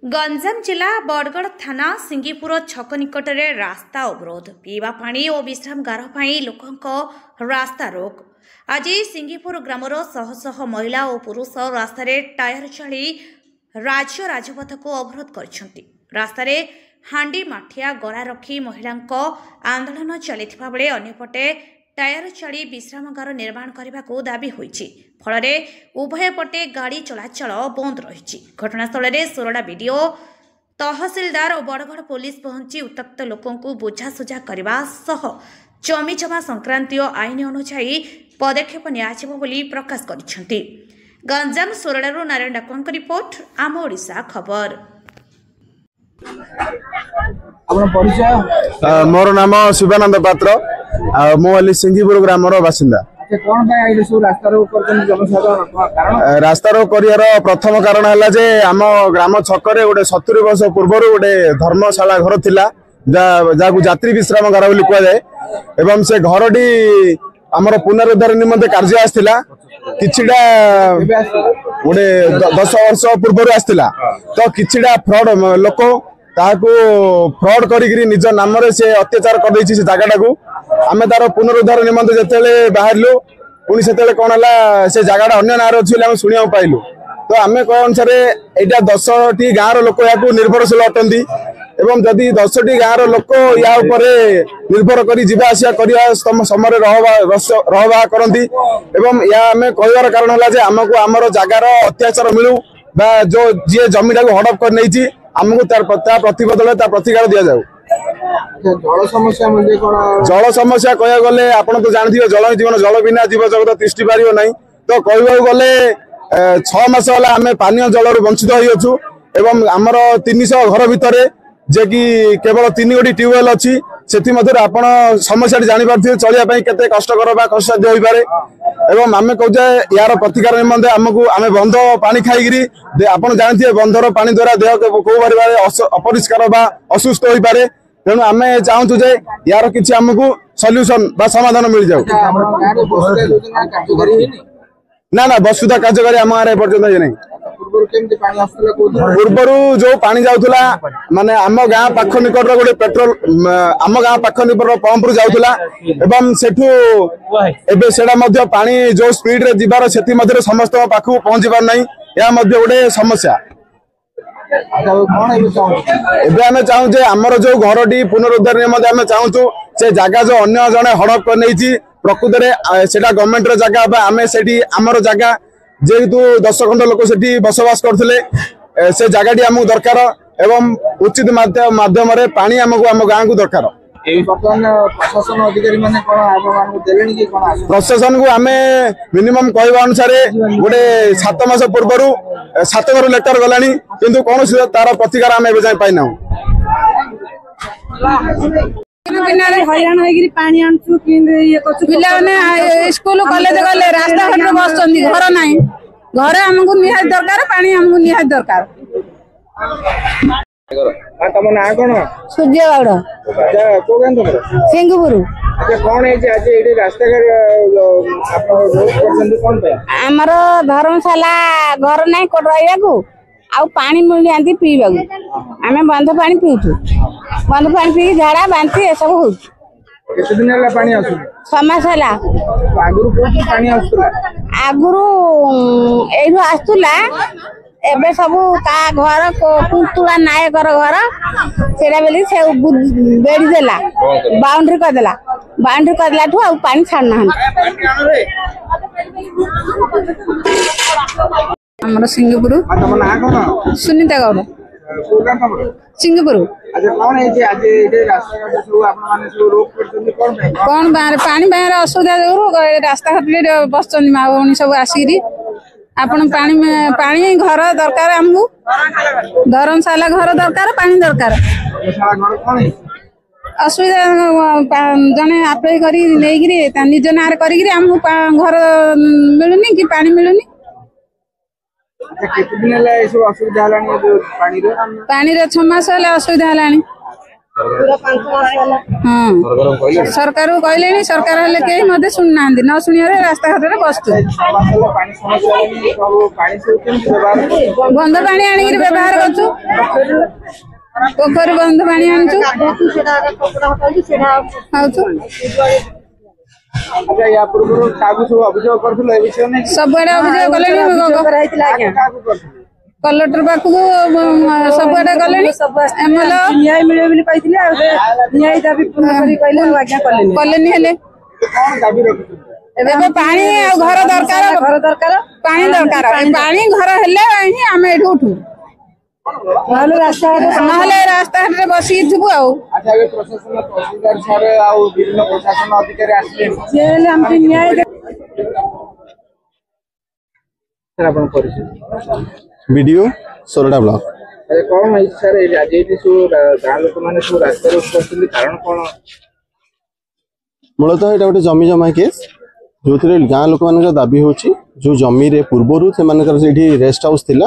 गंजाम जिला बरगड़ थाना सिंगीपुर छक निकट में रास्ता अवरोध पीवा पानी और विश्रामगार लोकों रास्ता रोक। आज सिंगीपुर ग्रामर शह शह महिला और पुरुष रास्तार टायर चली राज्य राजपथ को अवरोध कर रास्तार हांडी माठिया गड़ा रखी महिला आंदोलन चली बेले अन्यपटे टायर चली विश्रामगार निर्माण करने को दाबी होइछि। फल उभय पटे गाड़ी चलाचल बंद रही। घटनास्थल में सोरडा बीडीओ तहसिलदार और बरगड़ पुलिस पहुंची उत्तक्त लोकों बुझासुझा करने सह जमीजमा संक्रांतीय आईन अनुसार पदक्षेप नि प्रकाश कर। गंजाम सोरडारू नारायण डाकुआ रिपोर्ट आम ओडिशा खबर। मोर नाम शिवानंद पात्र मु सिंगीपुर ग्रामर बासिंदा। रास्ता रोक कर प्रथम कारण है आम ग्राम छकरे गोटे 70 वर्ष पूर्व गोटे धर्मशाला घर थिला जहाँ जात्री विश्रामगार बोली कहुए एवं से घरटी आमर पुनरुद्धार निमंते कार्य आसला किछिटा गोटे 10 वर्ष पूर्व आसला तो किछिटा फ्रॉड लोक ताकू फ्रॉड करी निज नाम से अत्याचार कर जगटा को आमे तार पुनरुद्धार निमंते जिते बाहरलु पुणी से कौन है से जगटा अन्य नाम अच्छी शुणा पाइलु तो आम कह अनुसार यहाँ 10टी गाँव लोक या निर्भरशील अटंती एवं जदि 10टी गाँव लोक या निर्भर कर समय रहवा करती एवं या आम कहबार कारण है आमको आमर जगार अत्याचार मिलू बा जो जी जमीटा को हड़प कर नहीं आमको प्रतिबदल प्रतिकार दि जाऊ। जल समस्या कह गले आप तो जानते जल जीवन जल बिना जीव जगत तिष्टि पार ना तो कह गले 6 मास है आम पानी जल वंचित होइछु एवं आमर 300 घर भितर जे कि केवल 3 गोटी ट्यूबवेल अच्छी से आप समस्या जापर चलिए केते कष्टकर कष्टाध्य हो पारे एवं आम कहे यार प्रतिकार निमंते आमको आम बंध पानी खाई आप जानते बंधर पानी द्वारा देह कौ बारे अपरिष्कार असुस्थ हो पारे तेणु आम चाहूँ जे यार किसी आमको सल्यूशन बा समाधान मिल जाऊ। ना ना वसुधा कार्यकारी आम गाँव पर्यटन नहीं पूर्वर जो पानी जाऊला माने आम गाँ पाख निकट गोटे पेट्रोल आम गाँ पाख निकट पंप रु जाऊला एवं सेठू एबे सेडा मध्य पानी जो स्पीड रे जीवार सेति मध्य समस्त पाखु पहुंची पार नहीं या मध्य गोटे समस्या। एबे आमे चाहू जे हमर जो घरटी पुनरुद्धार निमंते आमे चाहूचु से जगह जो अन्य जने हड़प कर नहीं प्रकृत में सेटा गवर्नमेंट रो जगह आमे सेठी हमर जगह जेहेतु 10 खंड लोक सेठी बसवास करथिले से जगहटी हमको दरकार एवं उचित माध्यम रे पानी हमको आम गाँ को दरकार। प्रशासन अधिकारी माने प्रशासन को आम मिनिमम कहवा अनुसार गोटे 7 मास पूर्व 7 घर लेटर गलानी किंतु कौन तार प्रतिकार आम एवं पाइना हईराण हो स्कूल कॉलेज गले रास्ता घाट बस घर ना घर आमको निहाती दरकार पानी आमको निहाती दरकार। तम ना कौन सूर्य गौड़ सिंगपुर रास्ता आमर धर्मशाला घर ना कोट रहा आउ पानी मिलती पीवा आम बंध पानी पीऊँ बंध पानी पी झाड़ा बांती ए सब हो 6 मास है आगुरी आसला एबे सब का घर कुंतुला नायकर घर सेटा बेली से बेड़ी देला बाउंड्री करदेला ठू आ पानी छाड़ना हमर सिंगपुर सुनीता गौड़ सिंगपुर कौन पानी बाहर असुविधा जो रास्ता घाट बस माँ भौणी सब आसिकी आपण पानी घर दरकार आमको धर्मशाला घर दरकार पानी दरकार असुविधा जने अप्लाई करी निज ना कर घर मिलूनी कि पानी मिलूनी पानी 6 मास है असुविधा है सरकार को कहले सरकार हेले कहीं मते सुन ना न सुनिया रास्ता घाट बसतु बंध पानी आनी व्यवहार करछु पोखर बंध पानी आनछु अच्छा या पूर्व कागज सब अभियोग करथले ए विषय नै सब बडा अभियोग कलेनी कलेक्टर पाखु सब बडा कलेनी एमएल न्याय मिले बोली पाइथिले आ न्याय दाबी पूर्ण करी कहले आज्ञा कलेनी हेले कोन दाबी रखु एबे पानी आ घर दरकार पानी घर हेले ही आमे एठू उठू नहले रास्ता रे बसी थबु आ अच्छा ए प्रशासन तहसीलदार सर आ विभिन्न प्रशासन अधिकारी आसले जेल हम न्याय सर अपन परिचय वीडियो सोरडा ब्लॉक अरे कौन है सर आज ये सु गाँ लोक माने सु रास्ता रोक करथले कारण कोन मूलतः एटा गोटे जमी जमा केस जो गाँ लोक मान दाबी होची जो जमी रे पूर्वरु से रेस्ट हाउस थिला